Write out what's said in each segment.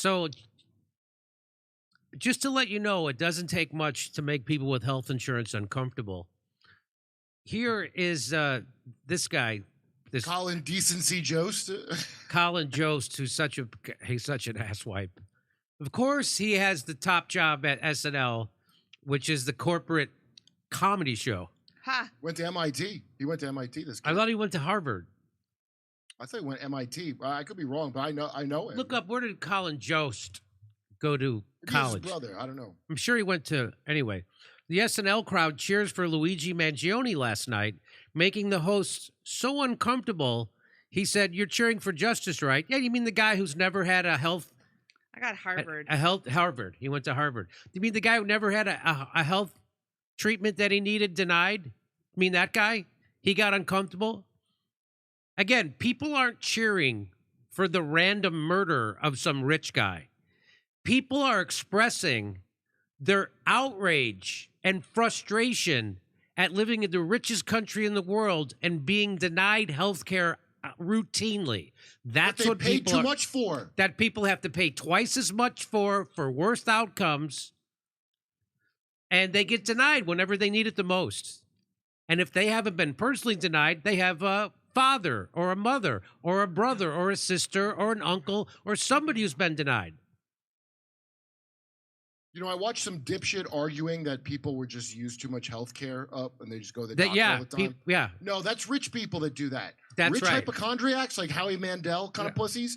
So just to let you know, it doesn't take much to make people with health insurance uncomfortable. Here is this guy, this Colin Decency Jost. Colin Jost, he's such an asswipe. Of course, he has the top job at SNL, which is the corporate comedy show. Ha! Went to MIT. He went to MIT. This guy. I thought he went to Harvard. I thought he went MIT. I could be wrong, but I know him. Look up, where did Colin Jost go to college? His brother. I don't know. I'm sure he went to, anyway. The SNL crowd cheers for Luigi Mangione last night, making the host so uncomfortable. He said, "You're cheering for justice, right?" Yeah, you mean the guy who's never had a health... I got Harvard. Harvard. He went to Harvard. You mean the guy who never had a health treatment that he needed denied? You mean that guy? He got uncomfortable? Again, people aren't cheering for the random murder of some rich guy. People are expressing their outrage and frustration at living in the richest country in the world and being denied health care routinely. That's what they pay people too much for. That people have to pay twice as much for worse outcomes, and they get denied whenever they need it the most. And if they haven't been personally denied, they have a father or a mother or a brother or a sister or an uncle or somebody who's been denied. You know, I watched some dipshit arguing that people were just use too much health care up and they just go to the doctor all the time. Yeah. No, that's rich people that do that. That's rich right. hypochondriacs like Howie Mandel kind of pussies.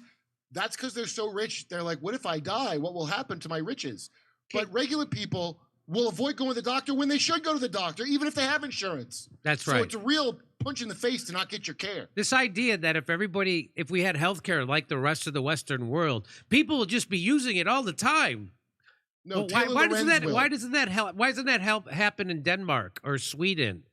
That's because they're so rich. They're like, what if I die? What will happen to my riches? But regular people will avoid going to the doctor when they should go to the doctor, even if they have insurance. That's right. So it's a real punch in the face to not get your care. This idea that if we had health care like the rest of the Western world, people will just be using it all the time. No, well, why doesn't that happen in Denmark or Sweden?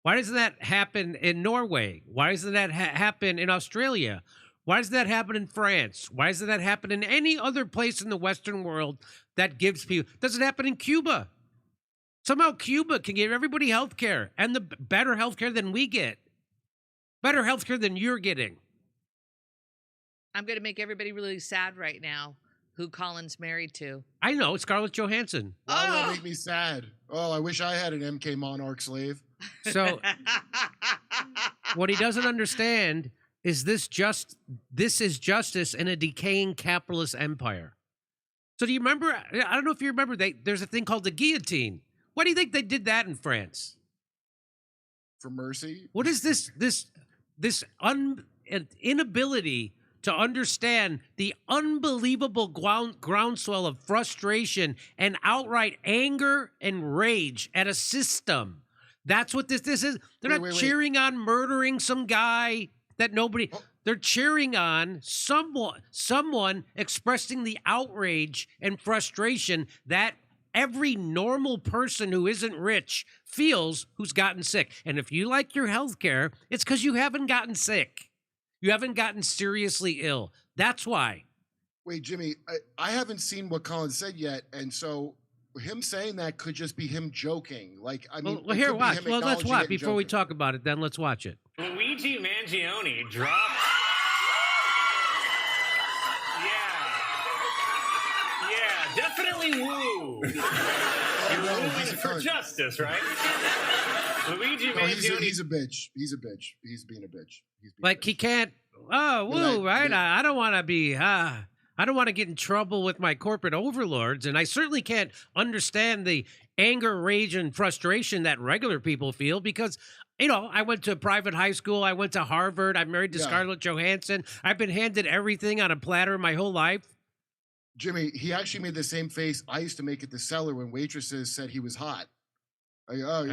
Why doesn't that happen in Norway? Why doesn't that happen in Australia? Why doesn't that happen in France? Why doesn't that happen in any other place in the Western world that gives people? Doesn't happen in Cuba. Somehow Cuba can give everybody health care, and the better health care than we get. Better health care than you're getting. I'm going to make everybody really sad right now who Colin's married to. I know, Scarlett Johansson. Oh, that make me sad. Oh, I wish I had an MK Monarch slave. So what he doesn't understand is this is justice in a decaying capitalist empire. So do you remember, I don't know if you remember, there's a thing called the guillotine. Why do you think they did that in France? For mercy? What is this inability to understand the unbelievable groundswell of frustration and outright anger and rage at a system? That's what this is. They're not cheering on murdering some guy that nobody... Oh. They're cheering on someone expressing the outrage and frustration that every normal person who isn't rich feels who's gotten sick. And if you like your health care, it's because you haven't gotten sick. You haven't gotten seriously ill. That's why. Wait, Jimmy, I haven't seen what Colin said yet, and so him saying that could just be him joking. Like, I mean, well here, watch. Well, let's watch before we talk about it. Then let's watch it. Luigi Mangione dropped. Yeah, definitely woo. You're moving for justice, right? Luigi Mangione. He's a bitch. He's a bitch. He's being a bitch. He can't. Oh, woo! Right? I don't want to be. I don't want to get in trouble with my corporate overlords, and I certainly can't understand the anger, rage, and frustration that regular people feel because, you know, I went to a private high school. I went to Harvard. I'm married to Scarlett Johansson. I've been handed everything on a platter my whole life. Jimmy, he actually made the same face I used to make at the cellar when waitresses said he was hot. Like, oh,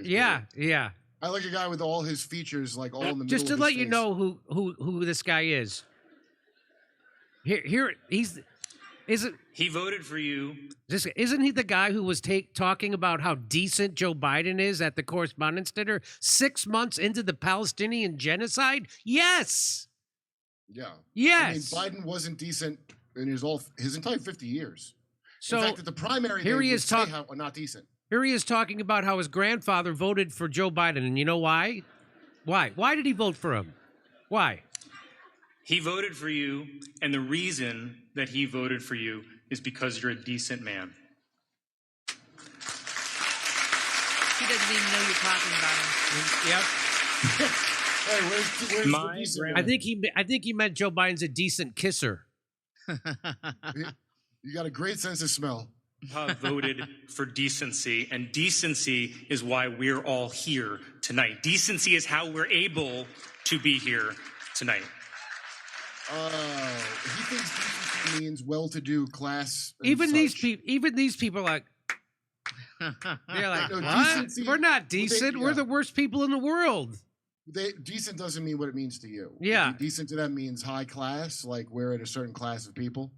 yeah. I like a guy with all his featers, like all in the middle. Just to of his let face. you know who this guy is. Here he voted for you. Isn't he the guy who was talking about how decent Joe Biden is at the Correspondents' Dinner 6 months into the Palestinian genocide? Yes. Yeah. Yes. I mean, Biden wasn't decent in his entire 50 years. So in fact, at the primary, here he is not decent. Here he is talking about how his grandfather voted for Joe Biden, and you know why? Why? Why did he vote for him? Why? He voted for you, and the reason that he voted for you is because you're a decent man. He doesn't even know you're talking about him. Yep. Hey, where's My the decent grand- man? I think he meant Joe Biden's a decent kisser. You got a great sense of smell. Voted for decency, and decency is why we're all here tonight. Decency is how we're able to be here tonight. He thinks decency means well-to-do class. and Even these such. people are like, they're like, No, what? decency- We're not decent. We're yeah. the worst people in the world. Decent doesn't mean what it means to you. Yeah. Decent to them means high class, like we're in a certain class of people.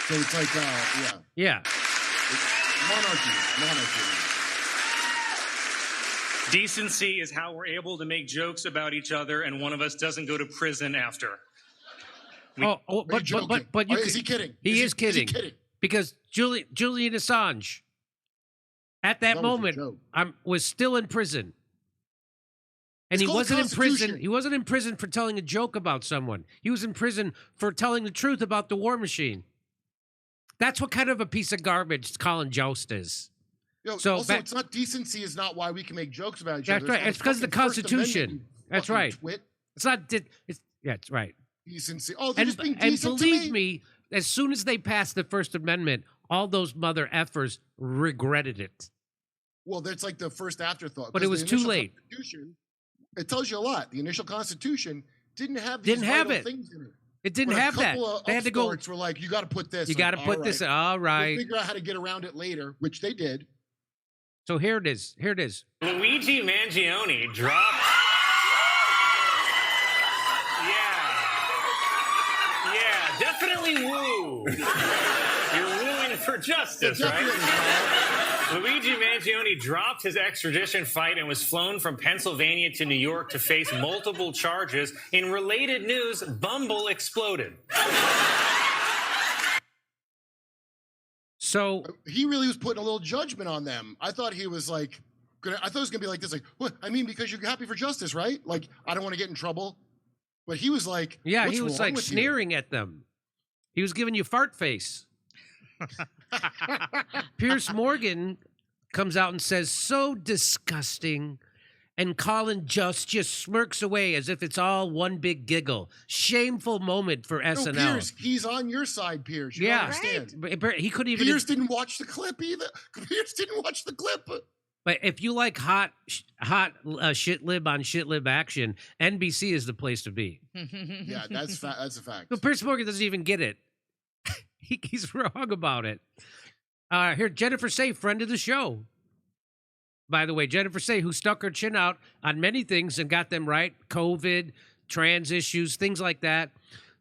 So it's like, yeah, Yeah. it's monarchy. Decency is how we're able to make jokes about each other, and one of us doesn't go to prison after. But you Is he kidding? He is kidding. Is he kidding? because Julian Assange at that That was a moment joke. was still in prison. And It's he called wasn't in prison. Constitution. He wasn't in prison for telling a joke about someone. He was in prison for telling the truth about the war machine. That's what kind of a piece of garbage Colin Jost is. Yo, So also, back- it's not decency is not why we can make jokes about each That's other. right. It's because of the Constitution. That's right. Twit. It's not. It's right. Decency. Oh, they're And, just being and decent to believe me, as soon as they passed the First Amendment, all those mother effers regretted it. Well, that's like the first afterthought. But it 'cause was the too initial late. Constitution, it tells you a lot. The initial Constitution didn't have these Didn't have vital it. things in it. It didn't But have a that. couple of They had to go. upstarts were like, you got to put this. You got to Like, put all this. right. All We'll right. figure out how to get around it later, which they did. So here it is. Here it is. Luigi Mangione dropped. Yeah, definitely woo. You're wooing for justice, right? Luigi Mangione dropped his extradition fight and was flown from Pennsylvania to New York to face multiple charges. In related news, Bumble exploded. So He really was putting a little judgment on them. I thought he was like, I thought it was gonna be like this, like, what? I mean, because you're happy for justice, right? Like, I don't want to get in trouble. But he was like, yeah, what's he was wrong like with you? sneering at them. He was giving you fart face. Pierce Morgan comes out and says, "So disgusting." And Colin just smirks away as if it's all one big giggle. Shameful moment for No, SNL. Pierce, he's on your side, Pierce. You Yeah. don't understand. But he couldn't even. Pierce didn't watch the clip either. Pierce didn't watch the clip. But if you like hot shit lib on shit lib action, NBC is the place to be. Yeah, that's a fact. But Pierce Morgan doesn't even get it. He's wrong about it. Here, Jennifer Say, friend of the show. By the way, Jennifer Say, who stuck her chin out on many things and got them right, COVID, trans issues, things like that.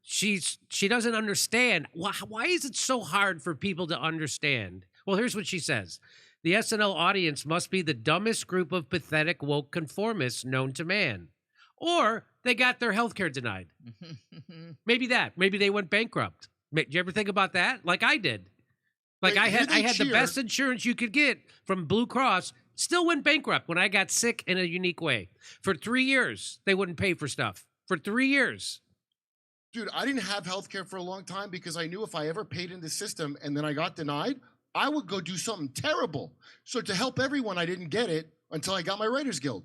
She doesn't understand. Why is it so hard for people to understand? Well, here's what she says. The SNL audience must be the dumbest group of pathetic woke conformists known to man. Or they got their health care denied. Maybe that. Maybe they went bankrupt. Did you ever think about that? Like I did. Like Wait, I had the cheer. best insurance you could get from Blue Cross. Still went bankrupt when I got sick in a unique way. For 3 years, they wouldn't pay for stuff. For 3 years. Dude, I didn't have health care for a long time because I knew if I ever paid in the system and then I got denied, I would go do something terrible. So to help everyone, I didn't get it until I got my Writers Guild.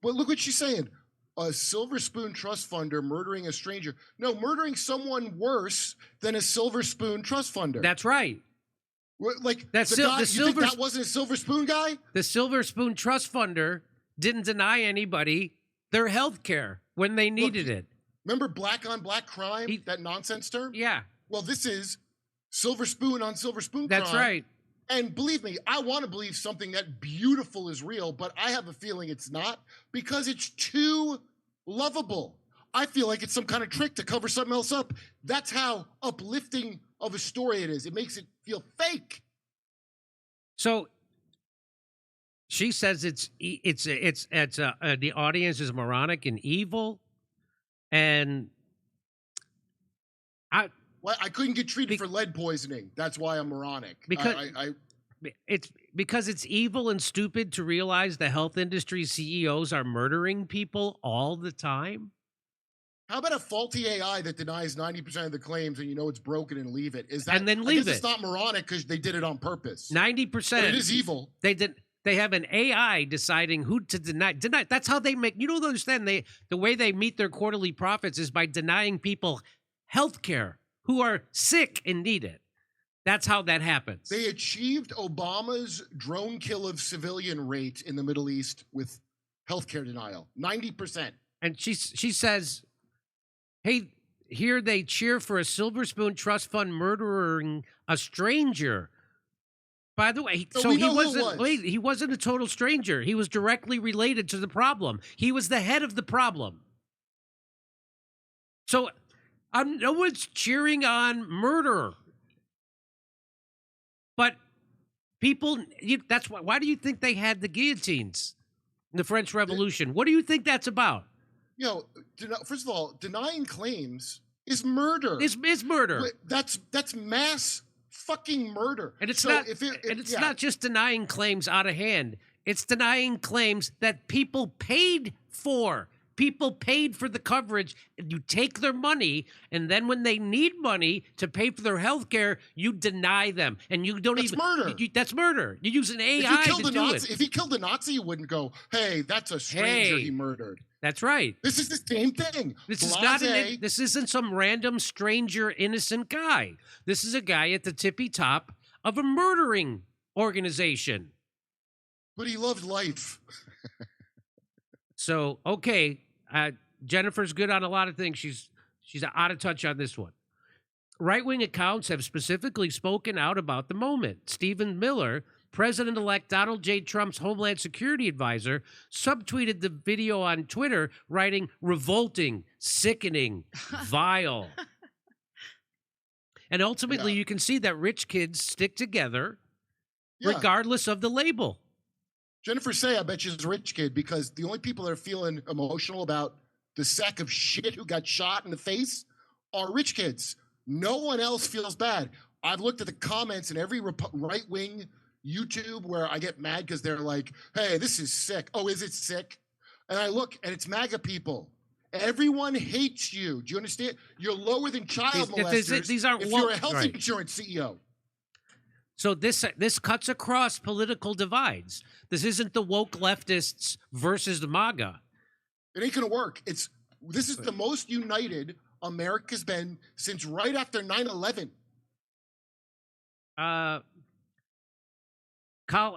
Well, look what she's saying. A silver spoon trust funder murdering a stranger. No, murdering someone worse than a silver spoon trust funder. That's right. Like That's the sil- guy, the you silver think that wasn't a silver spoon guy? The Silver Spoon Trust Funder didn't deny anybody their health care when they needed it. Remember black on black crime? He- That nonsense term? Yeah, Well, this is silver spoon on silver spoon that's crime. right. And believe me, I want to believe something that beautiful is real, but I have a feeling it's not because it's too lovable. I feel like it's some kind of trick to cover something else up. That's how uplifting of a story it is. It makes it feel fake. So she says the audience is moronic and evil, and Well, I couldn't get treated for lead poisoning. That's why I'm moronic. Because- it's because it's evil and stupid to realize the health industry CEOs are murdering people all the time. How about a faulty AI that denies 90% of the claims and you know it's broken and leave it? Is that And then leave I guess it. It's not moronic because they did it on purpose. 90%. But it is evil. They have an AI deciding who to deny. That's how they make. You don't understand. The way they meet their quarterly profits is by denying people health care who are sick and need it. That's how that happens. They achieved Obama's drone kill of civilian rate in the Middle East with healthcare denial. 90%. And she says, "Hey, here they cheer for a Silver Spoon Trust Fund murdering a stranger." By the way, So we he know who it wasn't. was. Wait, he wasn't a total stranger. He was directly related to the problem. He was the head of the problem. So, no one's cheering on murder, but people. That's why. Why do you think they had the guillotines in the French Revolution? What do you think that's about? You know, first of all, denying claims is murder. It's murder. That's mass fucking murder. And it's So not. if And it's yeah. not just denying claims out of hand. It's denying claims that people paid for. People paid for the coverage. And you take their money, and then when they need money to pay for their health care, you deny them, and you don't That's even. murder. That's murder. You use an If AI he killed to a do Nazi, it. if he killed a Nazi, you wouldn't go, "Hey, that's a stranger Hey. he murdered." That's right. This is the same thing. This is Blase. This isn't some random stranger innocent guy. This is a guy at the tippy top of a murdering organization. But he loved life. So, okay, Jennifer's good on a lot of things. She's out of touch on this one. Right-wing accounts have specifically spoken out about the moment. Stephen Miller, President-elect Donald J. Trump's Homeland Security advisor, subtweeted the video on Twitter, writing, "Revolting, sickening, vile." And ultimately, Yeah. you can see that rich kids stick together Yeah. regardless of the label. Jennifer Say, I bet she's a rich kid because the only people that are feeling emotional about the sack of shit who got shot in the face are rich kids. No one else feels bad. I've looked at the comments in every right-wing YouTube where I get mad because they're like, "Hey, this is sick." Oh, is it sick? And I look, and it's MAGA people. Everyone hates you. Do you understand? You're lower than child molesters these aren't if you're a woke- health right. insurance CEO. So this cuts across political divides. This isn't the woke leftists versus the MAGA. It ain't gonna work. This is the most united America's been since right after 9/11.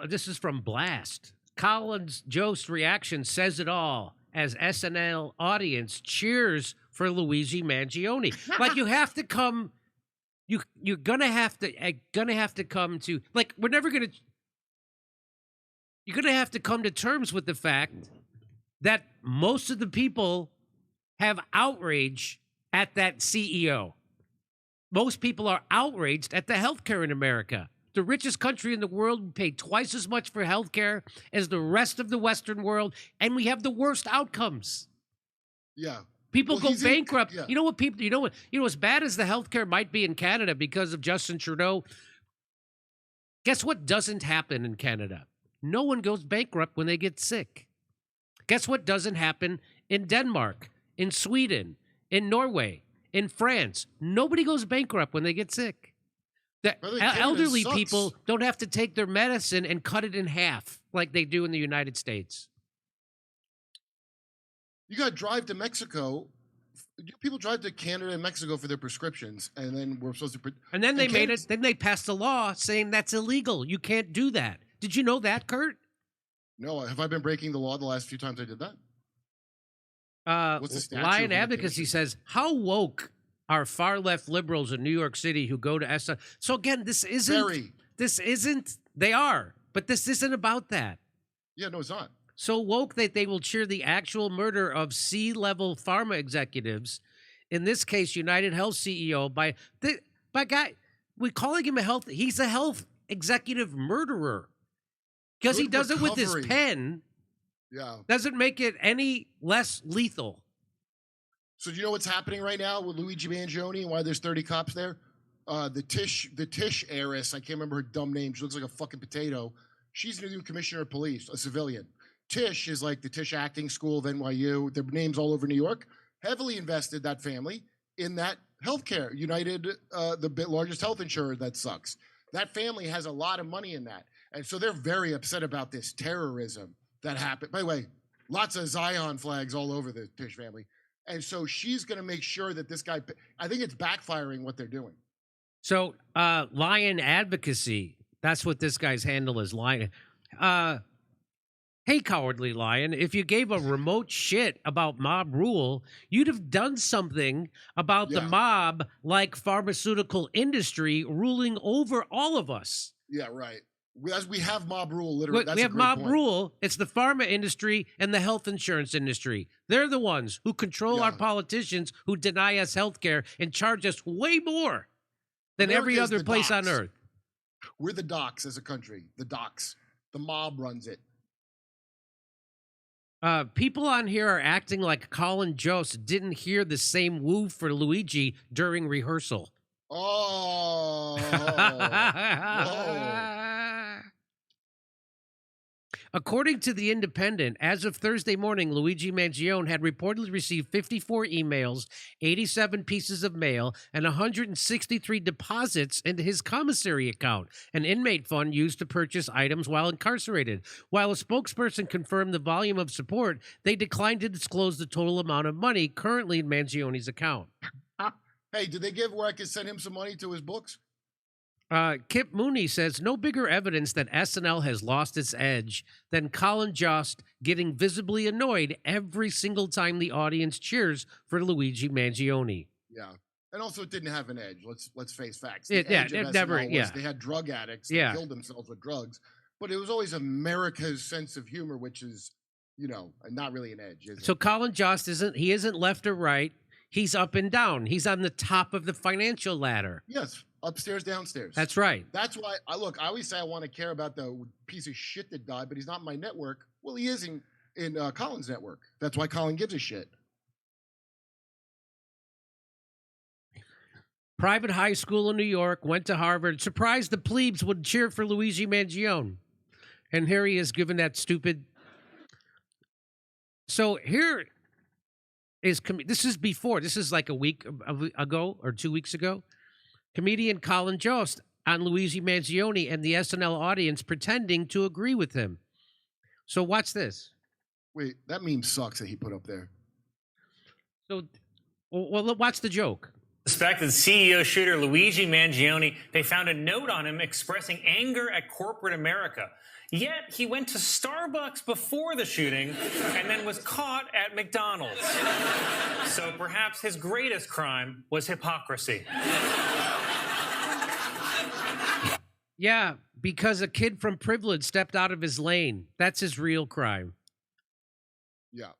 This is from Blast. Collins Jost reaction says it all as SNL audience cheers for Luigi Mangione. Like you have to come, you're gonna have to come to, like, we're never gonna. You're gonna have to come to terms with the fact that most of the people have outrage at that CEO. Most people are outraged at the healthcare in America. The richest country in the world, we pay twice as much for healthcare as the rest of the Western world, and we have the worst outcomes. Yeah. People Well, go bankrupt. yeah. You know what people? You know as bad as the healthcare might be in Canada because of Justin Trudeau. Guess what doesn't happen in Canada? No one goes bankrupt when they get sick. Guess what doesn't happen in Denmark, in Sweden, in Norway, in France? Nobody goes bankrupt when they get sick. The By the way, Canada elderly sucks. people don't have to take their medicine and cut it in half like they do in the United States. You got to drive to Mexico. People drive to Canada and Mexico for their prescriptions, and then we're supposed to. And then they made Canada's- it. Then they passed a law saying that's illegal. You can't do that. Did you know that, Kurt? No, have I been breaking the law the last few times I did that? What's the statute Lion of Advocacy limitations? says, how woke are far left liberals in New York City who go to SI? So again, this isn't. They are, but this isn't about that. Yeah, no, it's not. So woke that they will cheer the actual murder of C-level pharma executives. In this case, United Health CEO by guy. We're calling him he's a health executive murderer because he Good does it with his recovery. pen. Yeah. Doesn't make it any less lethal. So do you know what's happening right now with Luigi Mangione and why there's 30 cops there? The Tish heiress, I can't remember her dumb name. She looks like a fucking potato. She's the new commissioner of police, a civilian. Tish is like the Tish acting school of NYU. Their names all over New York. heavily invested, that family, in that healthcare. United, the largest health insurer that sucks. That family has a lot of money in that. And so they're very upset about this terrorism that happened. By the way, lots of Zion flags all over the Tisch family. And so she's going to make sure that this guy, I think it's backfiring what they're doing. So, Lion Advocacy, that's what this guy's handle is, Lion. Hey, Cowardly Lion, if you gave a remote shit about mob rule, you'd have done something about the mob, like pharmaceutical industry ruling over all of us. Yeah, right. As we have mob rule, literally. We have mob rule. It's the pharma industry and the health insurance industry. They're the ones who control our politicians, who deny us health care and charge us way more than every other place on earth. We're the docs as a country. The docs. The mob runs it. People on here are acting like Colin Jost didn't hear the same woo for Luigi during rehearsal. Oh. According to The Independent, as of Thursday morning, Luigi Mangione had reportedly received 54 emails, 87 pieces of mail, and 163 deposits into his commissary account, an inmate fund used to purchase items while incarcerated. While a spokesperson confirmed the volume of support, they declined to disclose the total amount of money currently in Mangione's account. Hey, did they give where I could send him some money to his books? Kip Mooney says no bigger evidence that SNL has lost its edge than Colin Jost getting visibly annoyed every single time the audience cheers for Luigi Mangione. Yeah, and also it didn't have an edge. Let's face facts. It never. Yeah, they had drug addicts that killed themselves with drugs, but it was always America's sense of humor, which is, not really an edge. Is it? So Colin Jost isn't left or right. He's up and down. He's on the top of the financial ladder. Yes. Upstairs, downstairs. That's right. That's why I always say I want to care about the piece of shit that died, but he's not in my network. Well, he is in Colin's network. That's why Colin gives a shit. Private high school in New York, went to Harvard, surprised the plebes would cheer for Luigi Mangione. And here he is giving that stupid. So here is, this is like a week ago or 2 weeks ago. Comedian Colin Jost on Luigi Mangione and the SNL audience pretending to agree with him. So watch this. Wait, that meme sucks that he put up there. So, well, watch the joke. Suspected CEO shooter Luigi Mangione, they found a note on him expressing anger at corporate America. Yet he went to Starbucks before the shooting and then was caught at McDonald's. So perhaps his greatest crime was hypocrisy. Yeah, because a kid from privilege stepped out of his lane. That's his real crime. Yeah.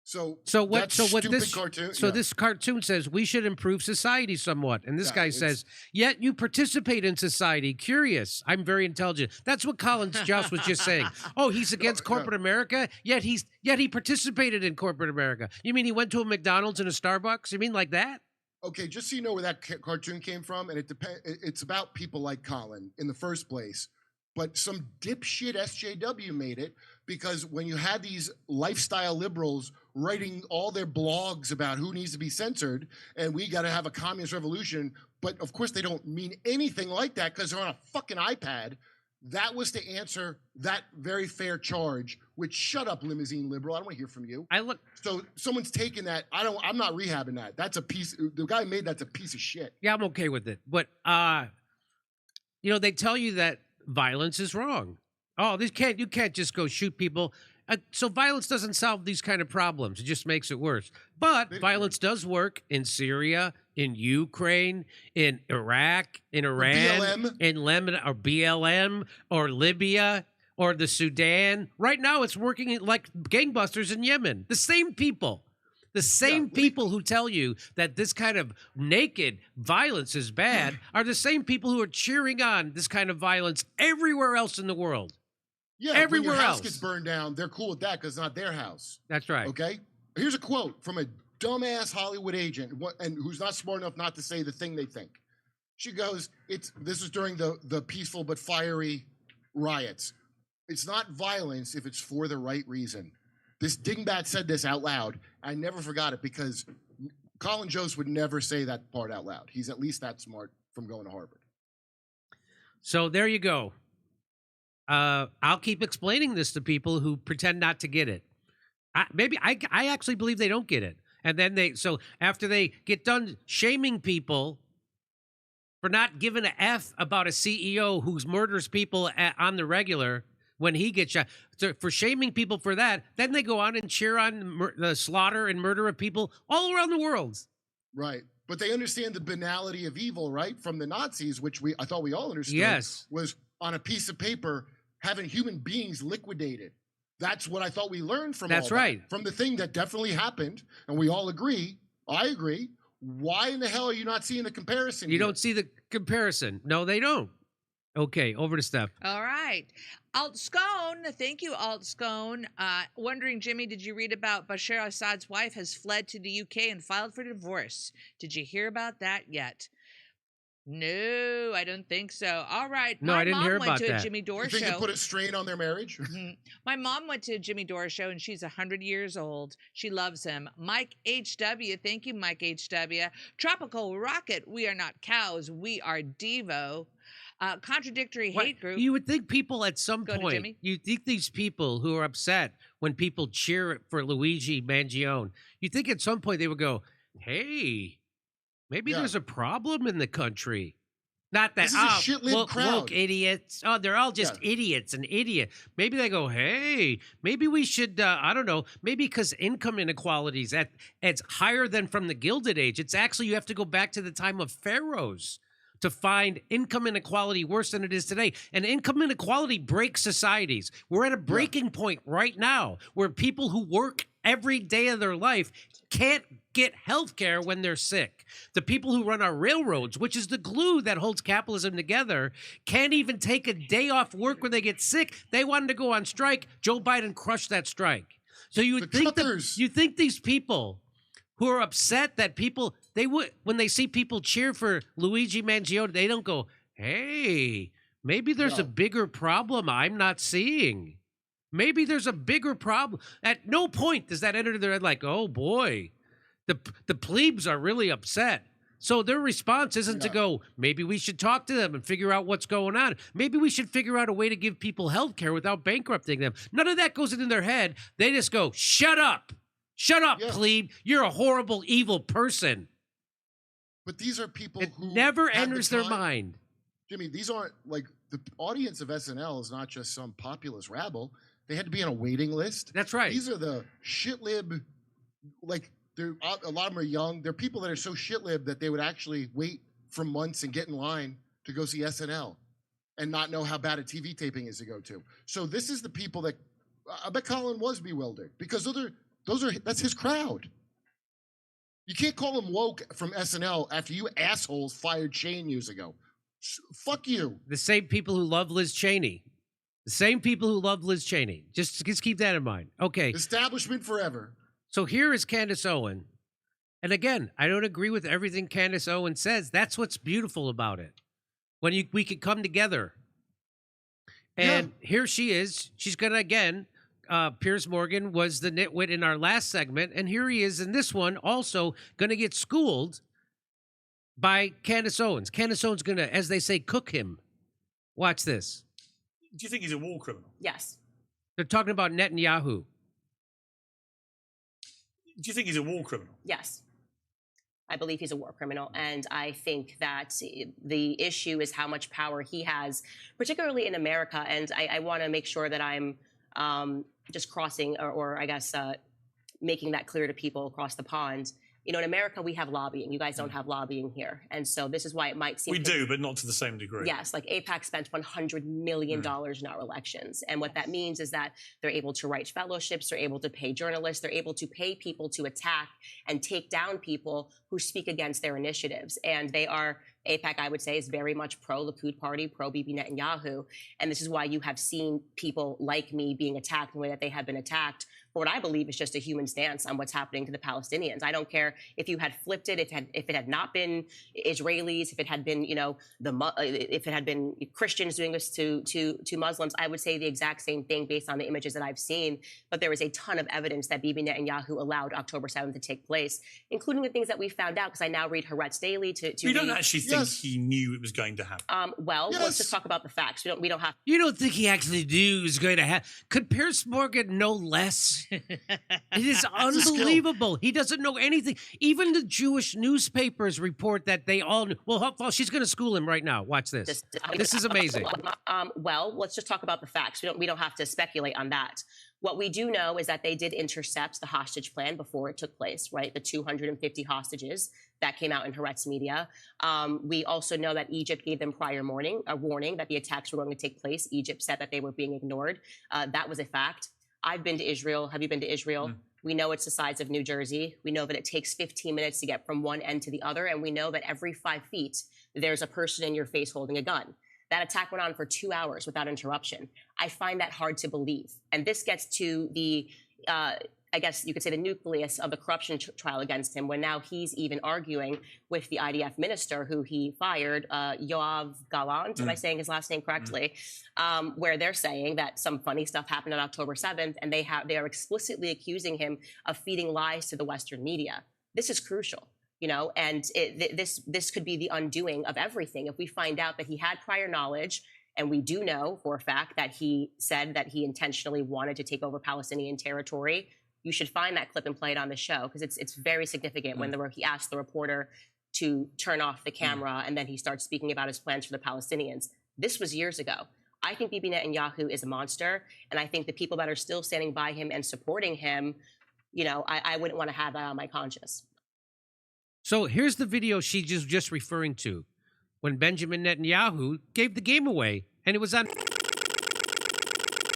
So this cartoon says we should improve society somewhat, and this guy says, yet you participate in society. Curious. I'm very intelligent. That's what Colin Jost was just saying. Oh, he's against corporate America, yet he participated in corporate America. You mean he went to a McDonald's and a Starbucks? You mean like that? Okay, just so you know where that cartoon came from, and it's about people like Colin in the first place, but some dipshit SJW made it because when you had these lifestyle liberals writing all their blogs about who needs to be censored and we got to have a communist revolution, but of course they don't mean anything like that because they're on a fucking iPad. That was to answer that very fair charge, which shut up, limousine liberal. I don't want to hear from you. So someone's taken that. I'm not rehabbing that. That's a piece. The guy made that's a piece of shit. Yeah, I'm okay with it. But, they tell you that violence is wrong. Oh, you can't just go shoot people. So violence doesn't solve these kind of problems. It just makes it worse. But violence does work in Syria, in Ukraine, in Iraq, in Iran, in Lebanon, or BLM, or Libya, or the Sudan. Right now, it's working like gangbusters in Yemen. The same people. The same people who tell you that this kind of naked violence is bad are the same people who are cheering on this kind of violence everywhere else in the world. Yeah, everywhere when your house else gets burned down, they're cool with that because it's not their house. That's right. Okay? Here's a quote from a dumbass Hollywood agent and who's not smart enough not to say the thing they think. She goes, this is during the peaceful but fiery riots. It's not violence if it's for the right reason. this dingbat said this out loud. I never forgot it because Colin Jost would never say that part out loud. He's at least that smart from going to Harvard. So there you go. I'll keep explaining this to people who pretend not to get it. I actually believe they don't get it. And then so after they get done shaming people for not giving a F about a CEO who murders people on the regular when he gets shot, for shaming people for that, then they go on and cheer on the slaughter and murder of people all around the world. Right. But they understand the banality of evil, right? From the Nazis, which I thought we all understood, yes, was on a piece of paper having human beings liquidated. That's what I thought we learned from That's all right. that. From the thing that definitely happened, and we all agree, I agree. Why in the hell are you not seeing the comparison? You don't see the comparison. No, they don't. Okay, over to Steph. All right. Alt Scone, thank you, Alt Scone. Wondering, Jimmy, did you read about Bashar Assad's wife has fled to the UK and filed for divorce? Did you hear about that yet? No, I don't think so. All right. No, I didn't hear about My mom went to that. a Jimmy Dore You think show. it put a strain on their marriage? My mom went to a Jimmy Dore show, and she's 100 years old. She loves him. Mike H.W., thank you, Mike H.W. Tropical Rocket, we are not cows, we are Devo. Contradictory hate group. You would think people at some Go to point, Jimmy. you think these people who are upset when people cheer for Luigi Mangione, you think at some point they would go, hey, maybe there's a problem in the country. Not that, This is a shit-lib crowd. Look, idiots. Oh, they're all just idiots and idiot. Maybe they go, hey, maybe we should, I don't know, maybe because income inequalities, it's higher than from the Gilded Age. It's actually, you have to go back to the time of pharaohs to find income inequality worse than it is today. And income inequality breaks societies. We're at a breaking point right now where people who work every day of their life can't get health care when they're sick. The people who run our railroads, which is the glue that holds capitalism together, can't even take a day off work when they get sick. They wanted to go on strike. Joe Biden crushed that strike. So you would think you think these people who are upset that people, they would, when they see people cheer for Luigi Mangione, they don't go, hey, maybe there's a bigger problem I'm not seeing. Maybe there's a bigger problem. At no point does that enter their head like, oh boy, the plebes are really upset. So their response isn't to go, maybe we should talk to them and figure out what's going on. Maybe we should figure out a way to give people health care without bankrupting them. None of that goes into their head. They just go, shut up. Shut up, plebe. You're a horrible, evil person. But these are people who never enters their mind. Jimmy, these aren't like the audience of SNL is not just some populist rabble. They had to be on a waiting list. That's right. These are the shitlib, like a lot of them are young. They're people that are so shitlib that they would actually wait for months and get in line to go see SNL and not know how bad a TV taping is to go to. So this is the people that I bet Colin was bewildered because that's his crowd. You can't call him woke from SNL after you assholes fired Shane years ago. Fuck you. The same people who love Liz Cheney. The same people who love Liz Cheney. Just keep that in mind. Okay. Establishment forever. So here is Candace Owen. And again, I don't agree with everything Candace Owen says. That's what's beautiful about it. When we could come together. And here she is. She's going to, again, Piers Morgan was the nitwit in our last segment. And here he is in this one, also going to get schooled by Candace Owens. Candace Owens going to, as they say, cook him. Watch this. Do you think he's a war criminal? Yes. They're talking about Netanyahu. Do you think he's a war criminal? Yes. I believe he's a war criminal. And I think that the issue is how much power he has, particularly in America. And I want to make sure that I'm just crossing or I guess making that clear to people across the pond. You know, in America, we have lobbying. You guys don't have lobbying here. And so this is why it might seem... We do, but not to the same degree. Yes, like AIPAC spent $100 million in our elections. And what that means is that they're able to write fellowships, they're able to pay journalists, they're able to pay people to attack and take down people who speak against their initiatives. And they are AIPAC, I would say, is very much pro-Likud party, pro-Bibi Netanyahu. And this is why you have seen people like me being attacked the way that they have been attacked for what I believe is just a human stance on what's happening to the Palestinians. I don't care if you had flipped it, if it had not been Israelis, if it had been, if it had been Christians doing this to Muslims, I would say the exact same thing based on the images that I've seen. But there is a ton of evidence that Bibi Netanyahu allowed October 7th to take place, including the things that we found out, because I now read Haaretz Daily to You don't actually think he knew it was going to happen? Let's just talk about the facts. We don't have. You don't think he actually knew it was going to happen? Could Piers Morgan know less? It is unbelievable. He doesn't know anything. Even the Jewish newspapers report that they all knew. Well, she's going to school him right now. Watch this. This is amazing. Let's just talk about the facts. We don't have to speculate on that. What we do know is that they did intercept the hostage plan before it took place, right? The 250 hostages that came out in Haaretz media. We also know that Egypt gave them prior a warning that the attacks were going to take place. Egypt said that they were being ignored. That was a fact. I've been to Israel. Have you been to Israel? We know it's the size of New Jersey. We know that it takes 15 minutes to get from one end to the other. And we know that every 5 feet, there's a person in your face holding a gun. That attack went on for 2 hours without interruption. I find that hard to believe. And this gets to the, I guess you could say, the nucleus of the corruption trial against him, when now he's even arguing with the IDF minister who he fired, Yoav Gallant, am I saying his last name correctly, where they're saying that some funny stuff happened on October 7th, and they are explicitly accusing him of feeding lies to the Western media. This is crucial. And this could be the undoing of everything. If we find out that he had prior knowledge, and we do know for a fact that he said that he intentionally wanted to take over Palestinian territory, you should find that clip and play it on the show, because it's very significant when he asked the reporter to turn off the camera, and then he starts speaking about his plans for the Palestinians. This was years ago. I think Bibi Netanyahu is a monster, and I think the people that are still standing by him and supporting him, I wouldn't want to have that on my conscience. So here's the video she's just referring to, when Benjamin Netanyahu gave the game away, and it was on.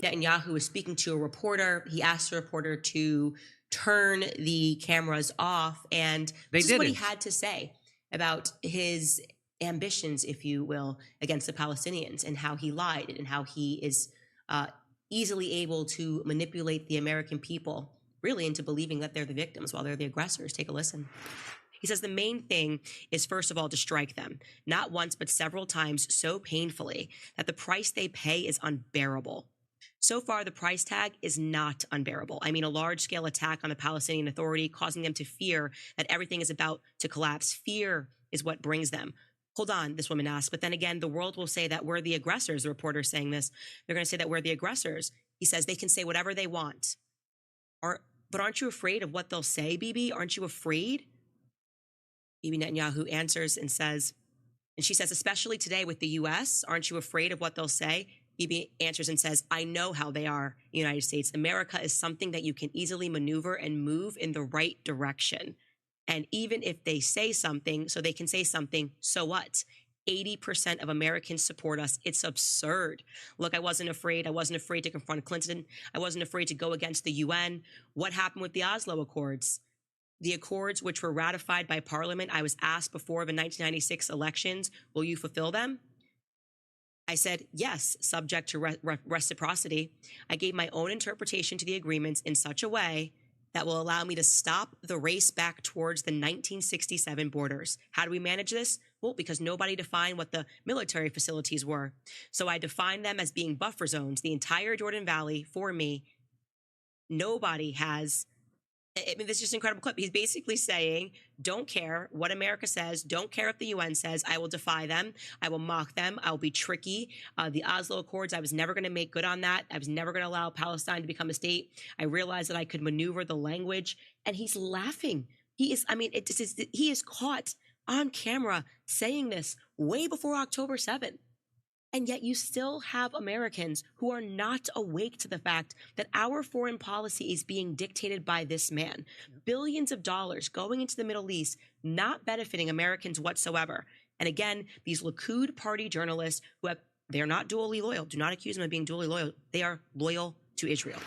Netanyahu was speaking to a reporter. He asked the reporter to turn the cameras off, and this is what he had to say about his ambitions, if you will, against the Palestinians, and how he lied, and how he is easily able to manipulate the American people really into believing that they're the victims while they're the aggressors. Take a listen. He says the main thing is, first of all, to strike them, not once, but several times, so painfully that the price they pay is unbearable. So far, the price tag is not unbearable. I mean, a large-scale attack on the Palestinian Authority, causing them to fear that everything is about to collapse. Fear is what brings them. Hold on, this woman asked, but then again, the world will say that we're the aggressors. The reporter is saying this. They're going to say that we're the aggressors. He says they can say whatever they want. But aren't you afraid of what they'll say, Bibi? Aren't you afraid? Bibi Netanyahu answers and says, and she says, especially today with the U.S., aren't you afraid of what they'll say? Bibi answers and says, I know how they are, the United States. America is something that you can easily maneuver and move in the right direction. And even if they say something, so they can say something, so what? 80% of Americans support us. It's absurd. Look, I wasn't afraid. I wasn't afraid to confront Clinton. I wasn't afraid to go against the UN. What happened with the Oslo Accords? The accords, which were ratified by Parliament, I was asked before the 1996 elections, will you fulfill them? I said, yes, subject to reciprocity. I gave my own interpretation to the agreements in such a way that will allow me to stop the race back towards the 1967 borders. How do we manage this? Well, because nobody defined what the military facilities were. So I defined them as being buffer zones, the entire Jordan Valley for me. Nobody has. I mean, this is just an incredible clip. He's basically saying, don't care what America says. Don't care if the UN says. I will defy them. I will mock them. I will be tricky. The Oslo Accords, I was never going to make good on that. I was never going to allow Palestine to become a state. I realized that I could maneuver the language. And he's laughing. He is caught on camera saying this way before October 7th. And yet you still have Americans who are not awake to the fact that our foreign policy is being dictated by this man. Billions of dollars going into the Middle East, not benefiting Americans whatsoever. And again, these Likud party journalists they're not dually loyal. Do not accuse them of being dually loyal. They are loyal to Israel.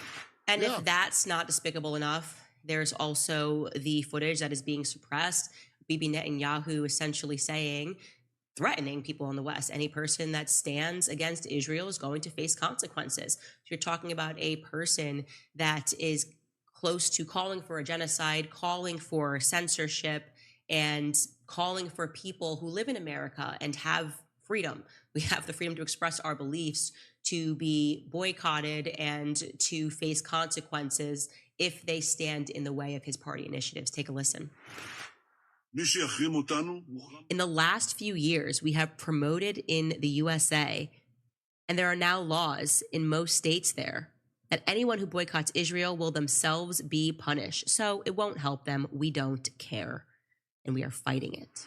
And if that's not despicable enough, there's also the footage that is being suppressed. Bibi Netanyahu essentially saying threatening people in the West. Any person that stands against Israel is going to face consequences. So you're talking about a person that is close to calling for a genocide, calling for censorship, and calling for people who live in America and have freedom. We have the freedom to express our beliefs, to be boycotted, and to face consequences if they stand in the way of his party initiatives. Take a listen. In the last few years, we have promoted in the USA, and there are now laws in most states there, that anyone who boycotts Israel will themselves be punished. So it won't help them. We don't care. And we are fighting it.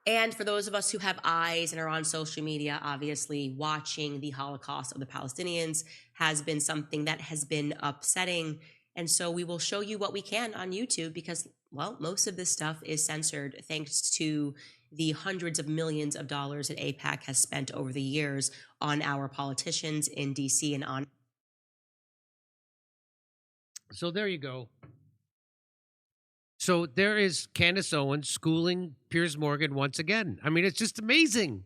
And for those of us who have eyes and are on social media, obviously watching the Holocaust of the Palestinians has been something that has been upsetting. And so we will show you what we can on YouTube because, well, most of this stuff is censored thanks to the hundreds of millions of dollars that AIPAC has spent over the years on our politicians in DC and on. So there you go. So there is Candace Owens schooling Piers Morgan once again. I mean, it's just amazing.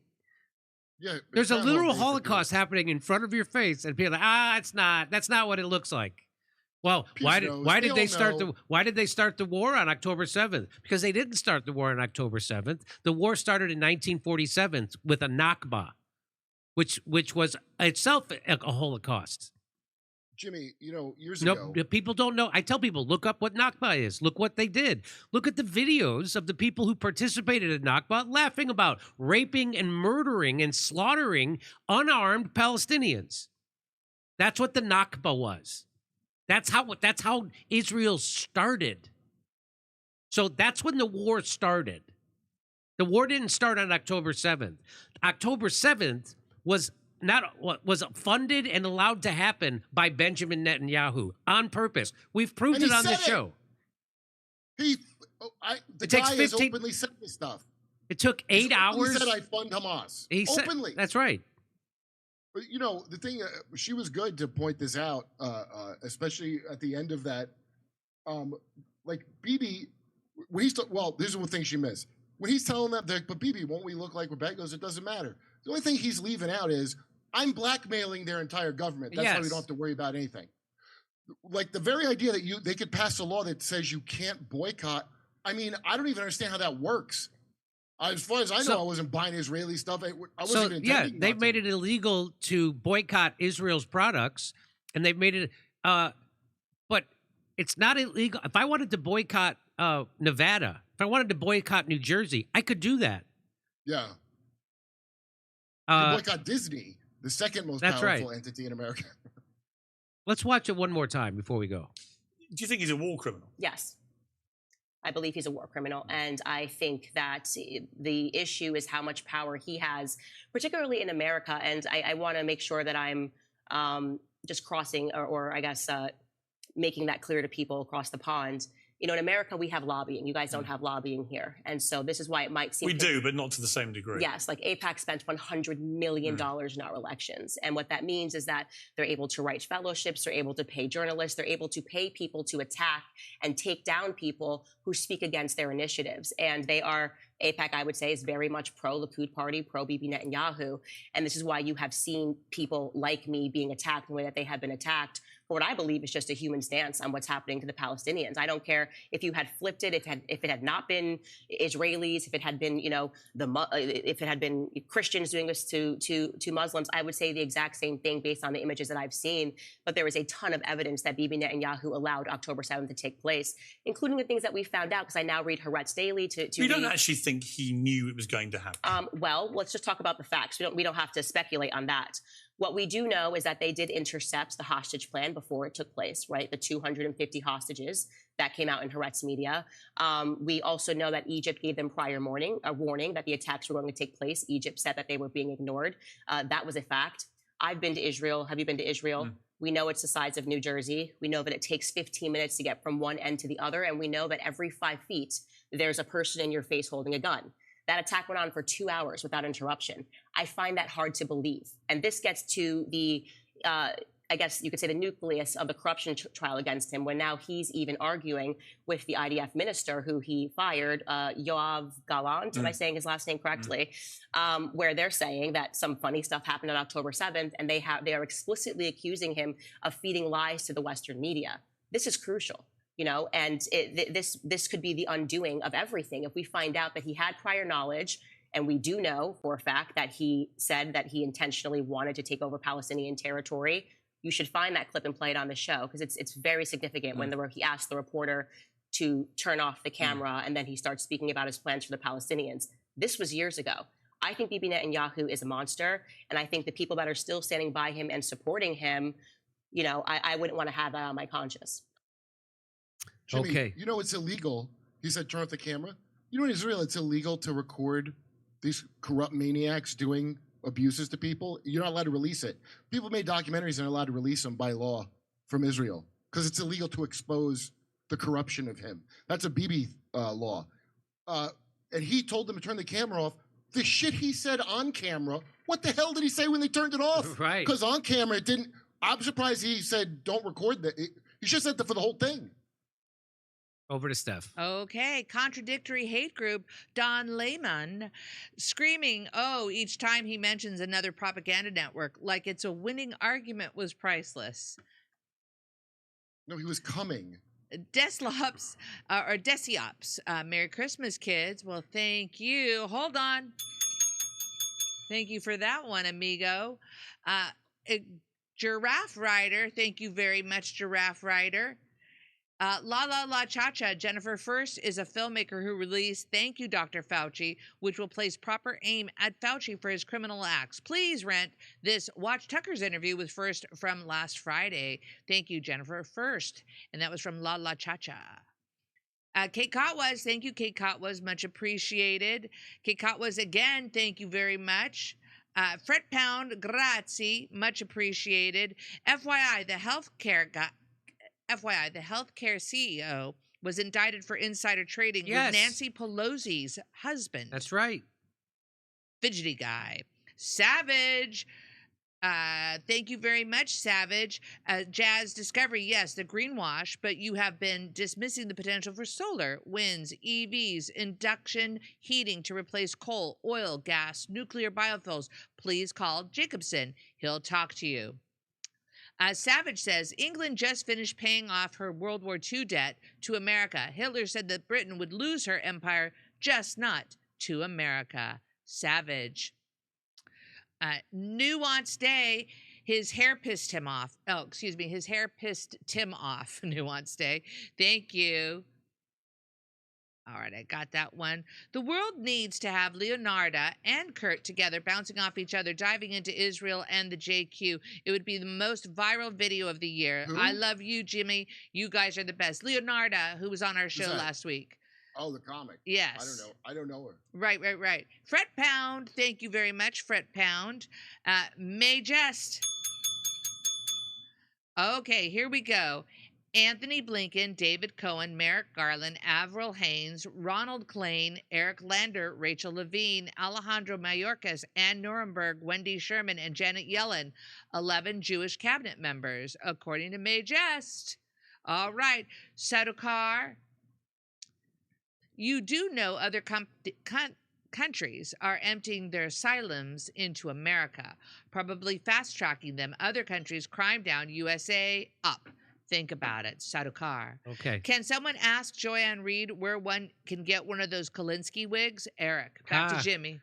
Yeah, there's a literal Holocaust happening in front of your face, and people are like, that's not what it looks like. Well, why did they start the war on October 7th? Because they didn't start the war on October 7th. The war started in 1947 with a Nakba, which was itself a Holocaust. Jimmy, years ago. People don't know. I tell people, look up what Nakba is. Look what they did. Look at the videos of the people who participated in Nakba laughing about raping and murdering and slaughtering unarmed Palestinians. That's what the Nakba was. That's how Israel started. So that's when the war started. The war didn't start on October 7th. October 7th was funded and allowed to happen by Benjamin Netanyahu on purpose. We've proved it on the show. The guy has openly said this stuff. It took 8 hours. He said I fund Hamas. Openly. That's right. But the thing, she was good to point this out, especially at the end of that. Like Bibi, this is one thing she missed. When he's telling them, but Bibi, won't we look like Rebecca? Goes, it doesn't matter. The only thing he's leaving out is I'm blackmailing their entire government. That's why we don't have to worry about anything. Like the very idea that they could pass a law that says you can't boycott. I mean, I don't even understand how that works. As far as I know, I wasn't buying Israeli stuff. I wasn't intending. They've made it illegal to boycott Israel's products, and they've made it. But it's not illegal. If I wanted to boycott Nevada, if I wanted to boycott New Jersey, I could do that. Yeah. Boycott Disney, the second most powerful entity in America. Let's watch it one more time before we go. Do you think he's a war criminal? Yes. I believe he's a war criminal. And I think that the issue is how much power he has, particularly in America. And I want to make sure that I'm just crossing or I guess making that clear to people across the pond. In America, we have lobbying. You guys don't have lobbying here. And so this is why it might seem... We do, but not to the same degree. Yes, like AIPAC spent $100 million in our elections. And what that means is that they're able to write fellowships, they're able to pay journalists, they're able to pay people to attack and take down people who speak against their initiatives. And they are... AIPAC, I would say, is very much pro-Likud party, pro-Bibi Netanyahu. And this is why you have seen people like me being attacked the way that they have been attacked for what I believe is just a human stance on what's happening to the Palestinians. I don't care if you had flipped it, if it had not been Israelis, if it had been, if it had been Christians doing this to Muslims, I would say the exact same thing based on the images that I've seen. But there is a ton of evidence that Bibi Netanyahu allowed October 7th to take place, including the things that we found out, because I now read Haaretz Daily to We don't actually think he knew it was going to happen. Well, let's just talk about the facts. We don't have to speculate on that. What we do know is that they did intercept the hostage plan before it took place, right? The 250 hostages that came out in Haaretz media. We also know that Egypt gave them a warning that the attacks were going to take place. Egypt said that they were being ignored. That was a fact. I've been to Israel. Have you been to Israel? We know it's the size of New Jersey. We know that it takes 15 minutes to get from one end to the other. And we know that every 5 feet, there's a person in your face holding a gun. That attack went on for 2 hours without interruption. I find that hard to believe. And this gets to the I guess you could say, the nucleus of the corruption trial against him, when now he's even arguing with the IDF minister who he fired, Yoav Gallant, am I saying his last name correctly, where they're saying that some funny stuff happened on October 7th, and they are explicitly accusing him of feeding lies to the Western media. This is crucial, you know, and this could be the undoing of everything. If we find out that he had prior knowledge, and we do know for a fact that he said that he intentionally wanted to take over Palestinian territory, you should find that clip and play it on the show, because it's very significant when he asked the reporter to turn off the camera and then he starts speaking about his plans for the Palestinians. This was years ago. I think Bibi Netanyahu is a monster, and I think the people that are still standing by him and supporting him, you know, I wouldn't want to have that on my conscience. Jimmy, okay. You know it's illegal. He said turn off the camera. You know in Israel it's illegal to record these corrupt maniacs doing abuses to people. You're not allowed to release it. People made documentaries and are allowed to release them by law from Israel because it's illegal to expose the corruption of him. That's a Bibi law. And he told them to turn the camera off. The shit he said on camera, what the hell did he say when they turned it off? Right. Because on camera it didn't. I'm surprised he said don't record that. He should have said that for the whole thing. Over to Steph. Okay, contradictory hate group Don Lemon screaming, oh, each time he mentions another propaganda network, like it's a winning argument was priceless. No, he was coming. Deslops, or Desiops, Merry Christmas, kids. Well, thank you. Hold on. Thank you for that one, amigo. Giraffe Rider, thank you very much, Giraffe Rider. La La La Cha Cha, Jennifer First is a filmmaker who released Thank You, Dr. Fauci, which will place proper aim at Fauci for his criminal acts. Please rent this. Watch Tucker's interview with First from last Friday. Thank you, Jennifer First. And that was from La La Cha Cha. Kate Kotwas, thank you, Kate Kotwas, much appreciated. Kate Kotwas, again, thank you very much. Fret Pound, grazie, much appreciated. FYI, the healthcare CEO was indicted for insider trading with Nancy Pelosi's husband. That's right. Fidgety guy. Savage. Thank you very much, Savage. Jazz Discovery, yes, the greenwash, but you have been dismissing the potential for solar, winds, EVs, induction heating to replace coal, oil, gas, nuclear biofuels. Please call Jacobson. He'll talk to you. Savage says, England just finished paying off her World War II debt to America. Hitler said that Britain would lose her empire, just not to America. Savage. Nuanced Day, his hair pissed him off. Oh, excuse me, his hair pissed Tim off. Nuanced Day. Thank you. All right, I got that one. The world needs to have Leonarda and Kurt together, bouncing off each other, diving into Israel and the JQ. It would be the most viral video of the year. Who? I love you, Jimmy. You guys are the best. Leonarda, who was on our show last week. Oh, the comic. Yes. I don't know her. Right. Fret Pound, thank you very much, Fret Pound. May Jest. Okay, here we go. Anthony Blinken, David Cohen, Merrick Garland, Avril Haines, Ronald Klain, Eric Lander, Rachel Levine, Alejandro Mayorkas, Ann Nuremberg, Wendy Sherman, and Janet Yellen, 11 Jewish cabinet members, according to May Jest. All right, Sadokar, you do know other countries are emptying their asylums into America, probably fast-tracking them. Other countries, crime down, USA up. Think about it, Sadokar. Okay. Can someone ask Joanne Reed where one can get one of those Kalinsky wigs? Eric, back to Jimmy.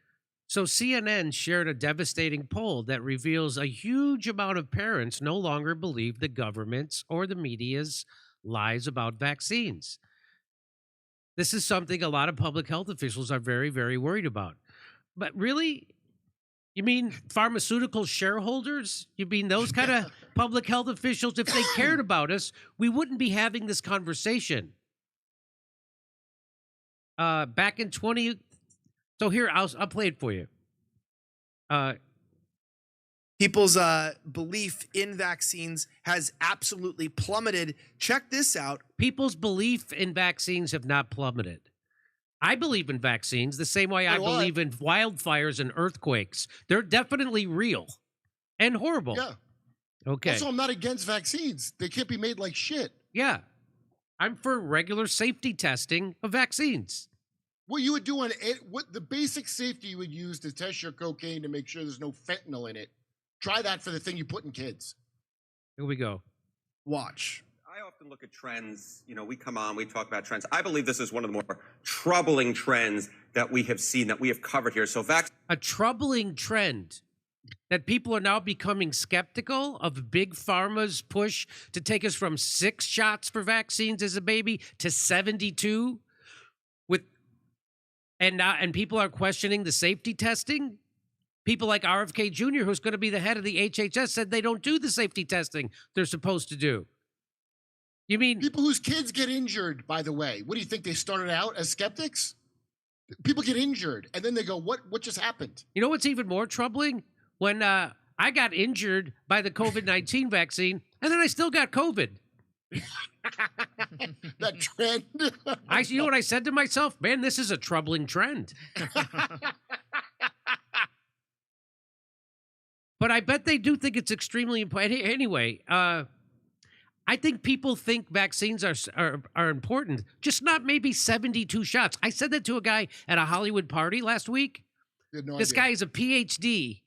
So CNN shared a devastating poll that reveals a huge amount of parents no longer believe the government's or the media's lies about vaccines. This is something a lot of public health officials are very, very worried about. But really, you mean pharmaceutical shareholders? You mean those kind of public health officials? If they cared about us, we wouldn't be having this conversation. Back in 20... So here, I'll play it for you. People's belief in vaccines has absolutely plummeted. Check this out. People's belief in vaccines have not plummeted. I believe in vaccines the same way I believe in wildfires and earthquakes. They're definitely real and horrible. Yeah. Okay. Also, I'm not against vaccines. They can't be made like shit. Yeah. I'm for regular safety testing of vaccines. What you would do on it, what the basic safety you would use to test your cocaine to make sure there's no fentanyl in it. Try that for the thing you put in kids. Here we go. Watch. I often look at trends. You know, we come on, we talk about trends. I believe this is one of the more troubling trends that we have seen, that we have covered here. So a troubling trend that people are now becoming skeptical of Big Pharma's push to take us from 6 shots for vaccines as a baby to 72 and people are questioning the safety testing. People like RFK Jr., who's going to be the head of the HHS, said they don't do the safety testing they're supposed to do. You mean people whose kids get injured, by the way? What do you think, they started out as skeptics? People get injured and then they go, what just happened? You know what's even more troubling? When I got injured by the COVID-19 vaccine, and then I still got COVID. That trend. You know what I said to myself? Man, this is a troubling trend. But I bet they do think it's extremely important. Anyway, I think people think vaccines are important, just not maybe 72 shots. I said that to a guy at a Hollywood party last week. This guy is a PhD.